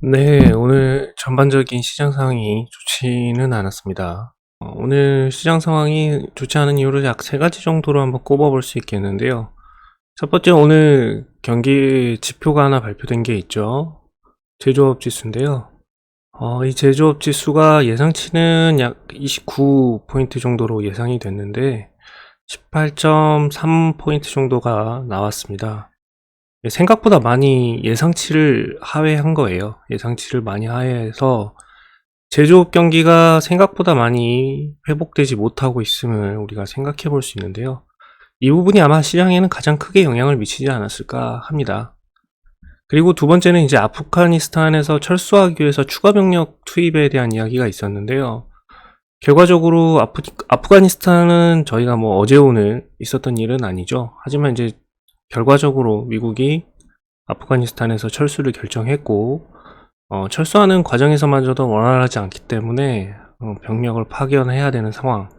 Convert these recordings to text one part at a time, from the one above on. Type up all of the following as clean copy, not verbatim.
네, 오늘 전반적인 시장 상황이 좋지는 않았습니다. 오늘 시장 상황이 좋지 않은 이유를 약 세 가지 정도로 한번 꼽아볼 수 있겠는데요. 첫 번째, 오늘 경기 지표가 하나 발표된 게 있죠. 제조업 지수인데요. 이 제조업 지수가 예상치는 약 29포인트 정도로 예상이 됐는데 18.3포인트 정도가 나왔습니다. 생각보다 많이 예상치를 하회한 거예요. 예상치를 많이 하회해서 제조업 경기가 생각보다 많이 회복되지 못하고 있음을 우리가 생각해 볼 수 있는데요. 이 부분이 아마 시장에는 가장 크게 영향을 미치지 않았을까 합니다. 그리고 두 번째는 이제 아프가니스탄에서 철수하기 위해서 추가 병력 투입에 대한 이야기가 있었는데요. 결과적으로 아프가니스탄은 저희가 뭐 어제 오늘 있었던 일은 아니죠. 하지만 이제 결과적으로 미국이 아프가니스탄에서 철수를 결정했고, 철수하는 과정에서마저도 원활하지 않기 때문에 병력을 파견해야 되는 상황.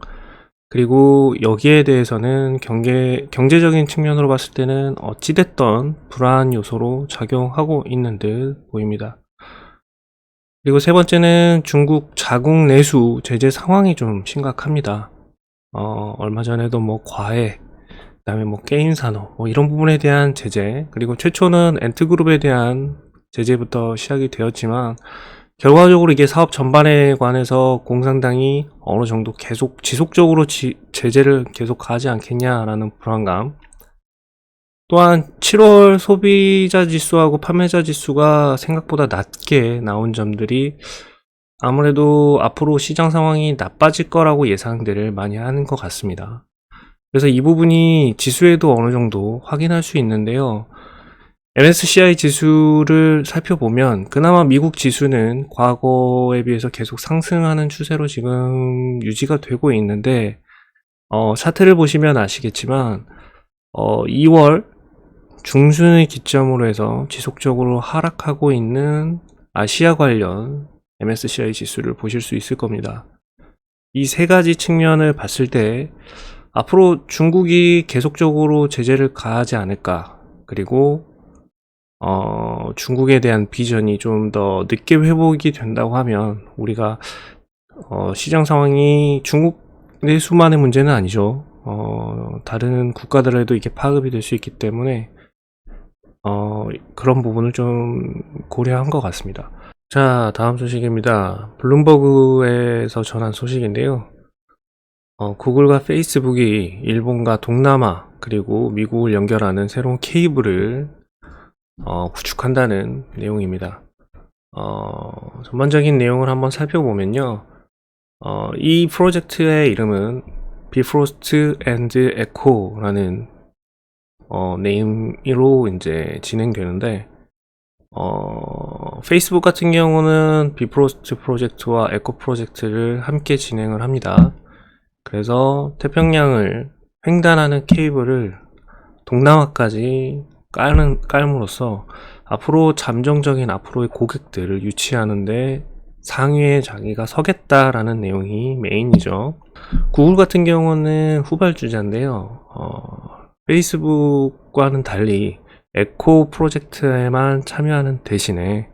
그리고 여기에 대해서는 경제적인 측면으로 봤을 때는 어찌됐던 불안 요소로 작용하고 있는 듯 보입니다. 그리고 세 번째는 중국 자국 내수 제재 상황이 좀 심각합니다. 얼마 전에도 뭐 과외, 그다음에 뭐 게임 산업, 뭐 이런 부분에 대한 제재, 그리고 최초는 엔트그룹에 대한 제재부터 시작이 되었지만 결과적으로 이게 사업 전반에 관해서 공산당이 어느 정도 계속 지속적으로 제재를 계속 가지 않겠냐라는 불안감. 또한 7월 소비자 지수하고 판매자 지수가 생각보다 낮게 나온 점들이 아무래도 앞으로 시장 상황이 나빠질 거라고 예상들을 많이 하는 것 같습니다. 그래서 이 부분이 지수에도 어느 정도 확인할 수 있는데요. MSCI 지수를 살펴보면 그나마 미국 지수는 과거에 비해서 계속 상승하는 추세로 지금 유지가 되고 있는데, 차트를 보시면 아시겠지만 2월 중순을 기점으로 해서 지속적으로 하락하고 있는 아시아 관련 MSCI 지수를 보실 수 있을 겁니다. 이 세 가지 측면을 봤을 때 앞으로 중국이 계속적으로 제재를 가하지 않을까, 그리고 중국에 대한 비전이 좀 더 늦게 회복이 된다고 하면 우리가 시장 상황이 중국 내수만의 문제는 아니죠. 다른 국가들에도 이게 파급이 될 수 있기 때문에 그런 부분을 좀 고려한 것 같습니다. 자, 다음 소식입니다. 블룸버그에서 전한 소식인데요. 구글과 페이스북이 일본과 동남아 그리고 미국을 연결하는 새로운 케이블을 구축한다는 내용입니다. 전반적인 내용을 한번 살펴보면요. 이 프로젝트의 이름은 비프로스트 앤드 에코라는 네임으로 이제 진행되는데, 페이스북 같은 경우는 비프로스트 프로젝트와 에코 프로젝트를 함께 진행을 합니다. 그래서 태평양을 횡단하는 케이블을 동남아까지 깔므로써 앞으로 잠정적인 앞으로의 고객들을 유치하는데 상위에 자기가 서겠다라는 내용이 메인이죠. 구글 같은 경우는 후발주자인데요. 페이스북과는 달리 에코 프로젝트에만 참여하는 대신에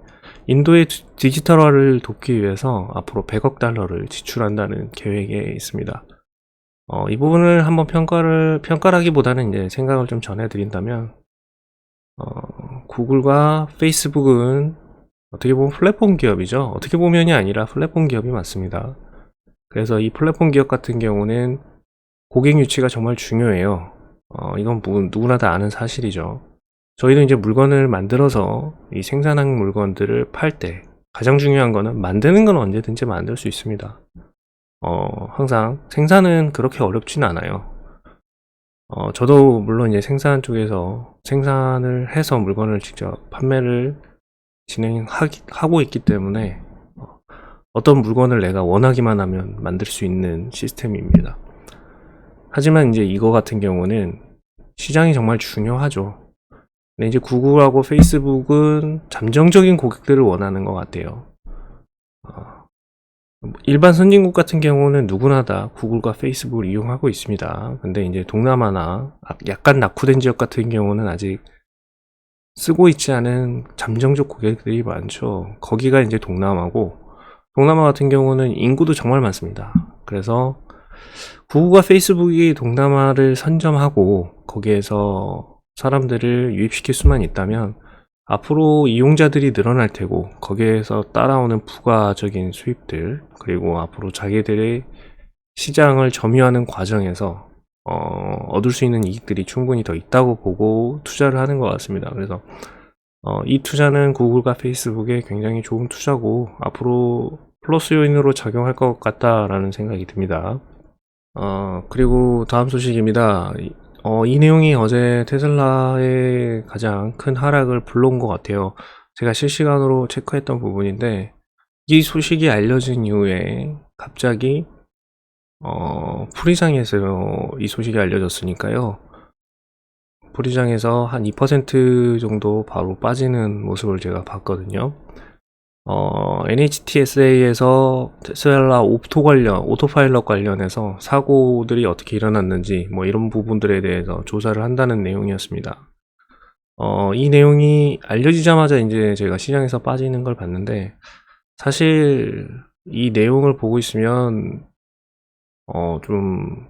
인도의 디지털화를 돕기 위해서 앞으로 100억 달러를 지출한다는 계획에 있습니다. 이 부분을 한번 평가라기보다는 이제 생각을 좀 전해드린다면, 구글과 페이스북은 어떻게 보면 플랫폼 기업이죠. 어떻게 보면이 아니라 플랫폼 기업이 맞습니다. 그래서 이 플랫폼 기업 같은 경우는 고객 유치가 정말 중요해요. 이건 누구나 다 아는 사실이죠. 저희도 이제 물건을 만들어서 이 생산한 물건들을 팔 때 가장 중요한 거는 만드는 건 언제든지 만들 수 있습니다. 항상 생산은 그렇게 어렵진 않아요. 저도 물론 이제 생산 쪽에서 생산을 해서 물건을 직접 판매를 진행하고 있기 때문에 어떤 물건을 내가 원하기만 하면 만들 수 있는 시스템입니다. 하지만 이제 이거 같은 경우는 시장이 정말 중요하죠. 근데 이제 구글하고 페이스북은 잠정적인 고객들을 원하는 것 같아요. 일반 선진국 같은 경우는 누구나 다 구글과 페이스북을 이용하고 있습니다. 근데 이제 동남아나 약간 낙후된 지역 같은 경우는 아직 쓰고 있지 않은 잠정적 고객들이 많죠. 거기가 이제 동남아고, 동남아 같은 경우는 인구도 정말 많습니다. 그래서 구글과 페이스북이 동남아를 선점하고 거기에서 사람들을 유입시킬 수만 있다면 앞으로 이용자들이 늘어날 테고, 거기에서 따라오는 부가적인 수입들, 그리고 앞으로 자기들의 시장을 점유하는 과정에서 얻을 수 있는 이익들이 충분히 더 있다고 보고 투자를 하는 것 같습니다. 그래서 이 투자는 구글과 페이스북에 굉장히 좋은 투자고 앞으로 플러스 요인으로 작용할 것 같다라는 생각이 듭니다. 그리고 다음 소식입니다. 이 내용이 어제 테슬라의 가장 큰 하락을 불러온 것 같아요. 제가 실시간으로 체크했던 부분인데, 이 소식이 알려진 이후에 갑자기 풀이장에서 이 소식이 알려졌으니까요. 풀이장에서 한 2% 정도 바로 빠지는 모습을 제가 봤거든요. NHTSA에서 테슬라 오토파일럿 관련해서 사고들이 어떻게 일어났는지 뭐 이런 부분들에 대해서 조사를 한다는 내용이었습니다. 이 내용이 알려지자마자 이제 제가 시장에서 빠지는 걸 봤는데, 사실 이 내용을 보고 있으면 좀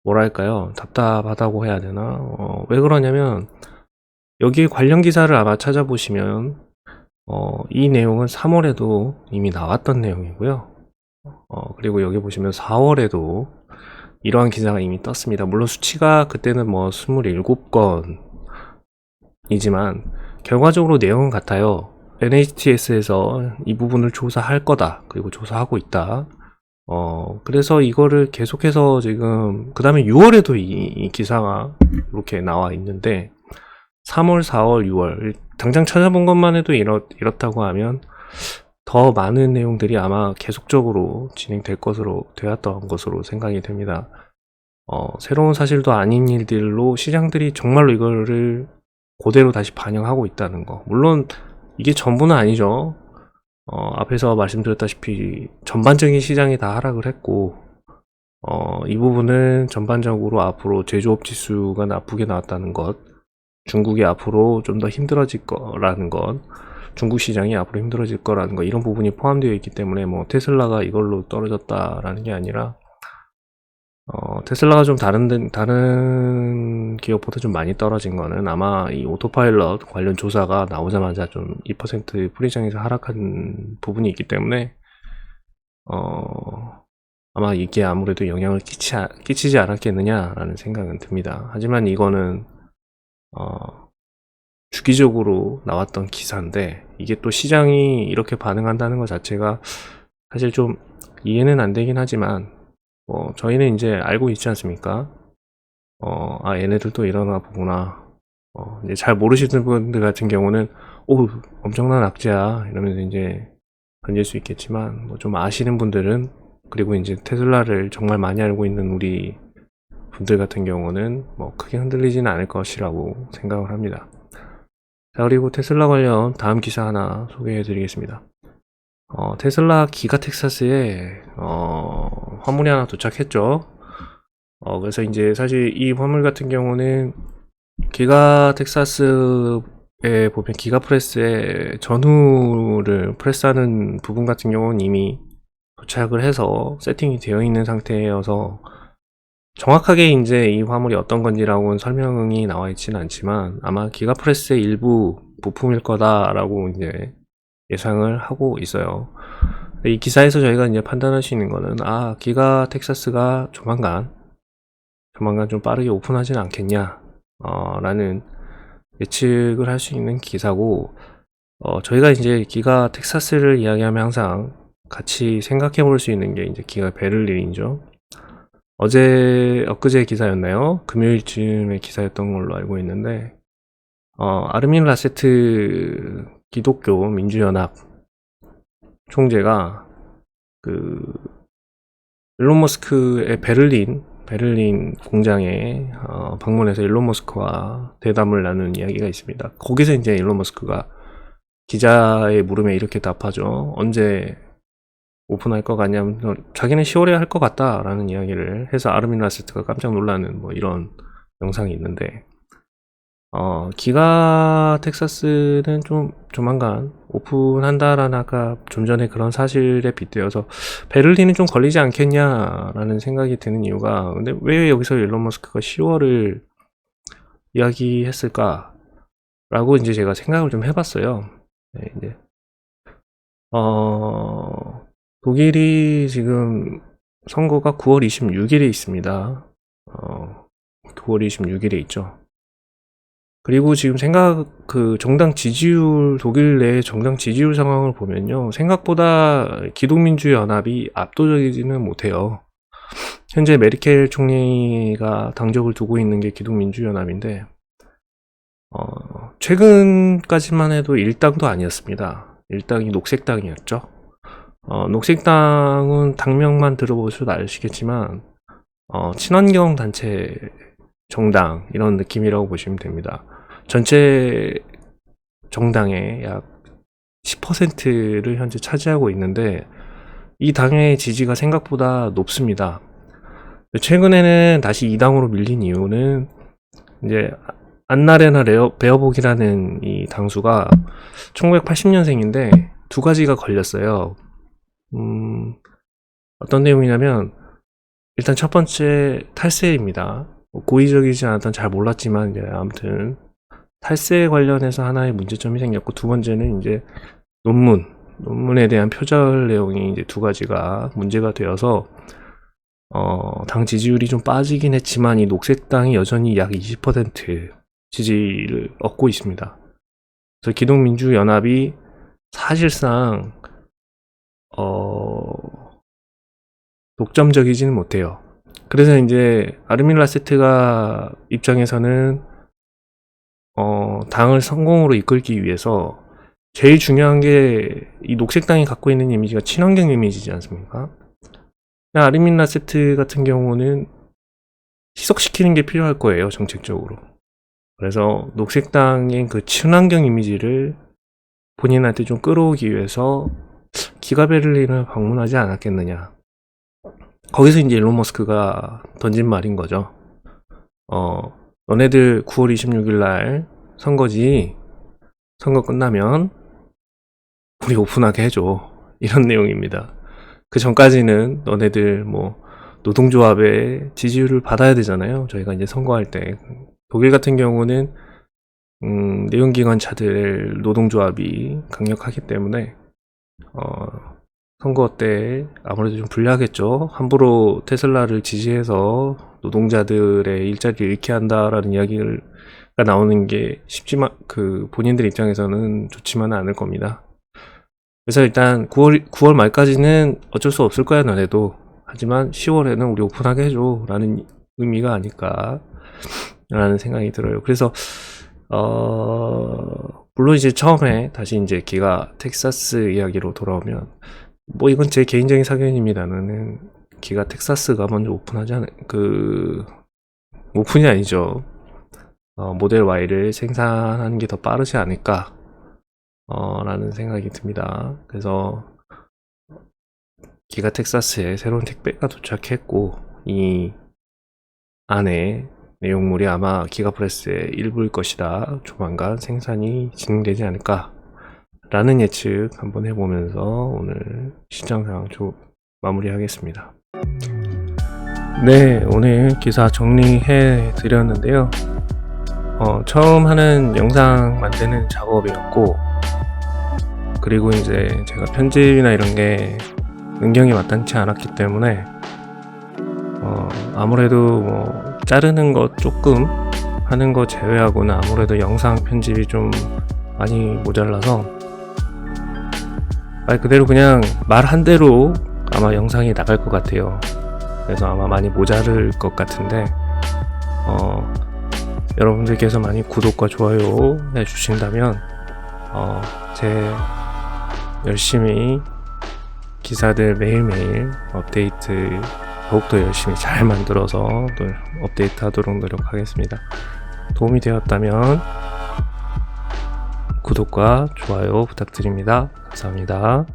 뭐랄까요, 답답하다고 해야 되나? 왜 그러냐면 여기 관련 기사를 아마 찾아보시면 이 내용은 3월에도 이미 나왔던 내용이고요. 그리고 여기 보시면 4월에도 이러한 기사가 이미 떴습니다. 물론 수치가 그때는 뭐 27건이지만 결과적으로 내용은 같아요. NHTS에서 이 부분을 조사할 거다, 그리고 조사하고 있다. 그래서 이거를 계속해서 지금, 그 다음에 6월에도 이 기사가 이렇게 나와 있는데, 3월, 4월, 6월, 당장 찾아본 것만 해도 이렇다고 하면 더 많은 내용들이 아마 계속적으로 진행될 것으로, 되었던 것으로 생각이 됩니다. 새로운 사실도 아닌 일들로 시장들이 정말로 이거를 그대로 다시 반영하고 있다는 거. 물론 이게 전부는 아니죠. 앞에서 말씀드렸다시피 전반적인 시장이 다 하락을 했고, 이 부분은 전반적으로 앞으로 제조업 지수가 나쁘게 나왔다는 것, 중국이 앞으로 좀 더 힘들어질 거라는 것, 중국 시장이 앞으로 힘들어질 거라는 것, 이런 부분이 포함되어 있기 때문에 뭐 테슬라가 이걸로 떨어졌다라는 게 아니라, 테슬라가 좀 다른 기업보다 좀 많이 떨어진 거는 아마 이 오토파일럿 관련 조사가 나오자마자 좀 2% 프리장에서 하락한 부분이 있기 때문에 아마 이게 아무래도 영향을 끼치지 않았겠느냐라는 생각은 듭니다. 하지만 이거는 주기적으로 나왔던 기사인데, 이게 또 시장이 이렇게 반응한다는 것 자체가 사실 좀 이해는 안 되긴 하지만, 저희는 이제 알고 있지 않습니까? 얘네들도 이러나 보구나. 이제 잘 모르시는 분들 같은 경우는, 엄청난 악재야, 이러면서 이제 던질 수 있겠지만, 뭐 좀 아시는 분들은, 그리고 이제 테슬라를 정말 많이 알고 있는 우리 분들 같은 경우는 뭐 크게 흔들리지는 않을 것이라고 생각을 합니다. 자, 그리고 테슬라 관련 다음 기사 하나 소개해 드리겠습니다. 테슬라 기가 텍사스에 화물이 하나 도착했죠. 그래서 이제 사실 이 화물 같은 경우는 기가 텍사스에 보면 기가 프레스에 전후를 프레스하는 부분 같은 경우는 이미 도착을 해서 세팅이 되어 있는 상태여서 정확하게 이제 이 화물이 어떤 건지라고는 설명이 나와 있지는 않지만 아마 기가 프레스의 일부 부품일 거다라고 이제 예상을 하고 있어요. 이 기사에서 저희가 이제 판단할 수 있는 거는, 기가 텍사스가 조만간 좀 빠르게 오픈하지는 않겠냐 라는 예측을 할 수 있는 기사고, 저희가 이제 기가 텍사스를 이야기하면 항상 같이 생각해 볼 수 있는 게 이제 기가 베를린이죠. 엊그제 기사였나요? 금요일쯤의 기사였던 걸로 알고 있는데, 아르민 라세트 기독교 민주연합 총재가 일론 머스크의 베를린 공장에 방문해서 일론 머스크와 대담을 나눈 이야기가 있습니다. 거기서 이제 일론 머스크가 기자의 물음에 이렇게 답하죠. 언제 오픈할 것 같냐면, 자기는 10월에 할 것 같다라는 이야기를 해서 아르민 라세트가 깜짝 놀라는 뭐 이런 영상이 있는데, 기가 텍사스는 좀 조만간 오픈한다라는 아까 좀 전에 그런 사실에 빗대어서 베를린은 좀 걸리지 않겠냐라는 생각이 드는 이유가, 근데 왜 여기서 일론 머스크가 10월을 이야기했을까라고 이제 제가 생각을 좀 해봤어요. 네, 이제 독일이 지금 선거가 9월 26일에 있습니다. 9월 26일에 있죠. 그리고 지금 정당 지지율, 독일 내 정당 지지율 상황을 보면요, 생각보다 기독민주연합이 압도적이지는 못해요. 현재 메르켈 총리가 당적을 두고 있는 게 기독민주연합인데, 최근까지만 해도 일당도 아니었습니다. 일당이 녹색당이었죠. 녹색당은 당명만 들어보셔도 아시겠지만, 친환경 단체 정당, 이런 느낌이라고 보시면 됩니다. 전체 정당의 약 10%를 현재 차지하고 있는데, 이 당의 지지가 생각보다 높습니다. 최근에는 다시 이 당으로 밀린 이유는 이제 안나레나 베어복이라는 이 당수가 1980년생인데 두 가지가 걸렸어요. 어떤 내용이냐면, 일단 첫 번째 탈세입니다. 고의적이지 않았던, 잘 몰랐지만 이제 아무튼 탈세 관련해서 하나의 문제점이 생겼고, 두 번째는 이제 논문에 대한 표절 내용이 이제 두 가지가 문제가 되어서 당 지지율이 좀 빠지긴 했지만 이 녹색당이 여전히 약 20% 지지를 얻고 있습니다. 그래서 기독민주연합이 사실상 독점적이지는 못해요. 그래서 이제 아르민 라세트가 입장에서는 당을 성공으로 이끌기 위해서 제일 중요한 게, 이 녹색당이 갖고 있는 이미지가 친환경 이미지지 않습니까? 아르민 라세트 같은 경우는 희석시키는 게 필요할 거예요, 정책적으로. 그래서 녹색당의 그 친환경 이미지를 본인한테 좀 끌어오기 위해서 기가 베를린을 방문하지 않았겠느냐. 거기서 이제 일론 머스크가 던진 말인 거죠. 너네들 9월 26일 날 선거지. 선거 끝나면 우리 오픈하게 해줘. 이런 내용입니다. 그 전까지는 너네들 노동조합의 지지율을 받아야 되잖아요. 저희가 이제 선거할 때. 독일 같은 경우는 내연기관차들 노동조합이 강력하기 때문에 선거 때 아무래도 좀 불리하겠죠. 함부로 테슬라를 지지해서 노동자들의 일자리를 잃게 한다라는 이야기가 나오는 게 쉽지만 본인들 입장에서는 좋지만은 않을 겁니다. 그래서 일단 9월 말까지는 어쩔 수 없을 거야 너네도. 하지만 10월에는 우리 오픈하게 해줘 라는 의미가 아닐까 라는 생각이 들어요. 그래서 물론 이제 처음에 다시 이제 기가 텍사스 이야기로 돌아오면, 이건 제 개인적인 사견입니다. 나는 기가 텍사스가 먼저 오픈이 아니죠. 모델 Y를 생산하는 게 더 빠르지 않을까 라는 생각이 듭니다. 그래서 기가 텍사스에 새로운 택배가 도착했고, 이 안에 내용물이 아마 기가프레스의 일부일 것이다. 조만간 생산이 진행되지 않을까 라는 예측 한번 해보면서 오늘 시장 상황 마무리하겠습니다. 네, 오늘 기사 정리해 드렸는데요. 처음 하는 영상 만드는 작업이었고, 그리고 이제 제가 편집이나 이런 게 능력이 마땅치 않았기 때문에 아무래도 자르는 것 조금 하는 거 제외하고는 아무래도 영상 편집이 좀 많이 모자라서 말 그대로 그냥 말한 대로 아마 영상이 나갈 것 같아요. 그래서 아마 많이 모자랄 것 같은데 여러분들께서 많이 구독과 좋아요 해주신다면 열심히 기사들 매일매일 업데이트 더욱더 열심히 잘 만들어서 또 업데이트 하도록 노력하겠습니다. 도움이 되었다면 구독과 좋아요 부탁드립니다. 감사합니다.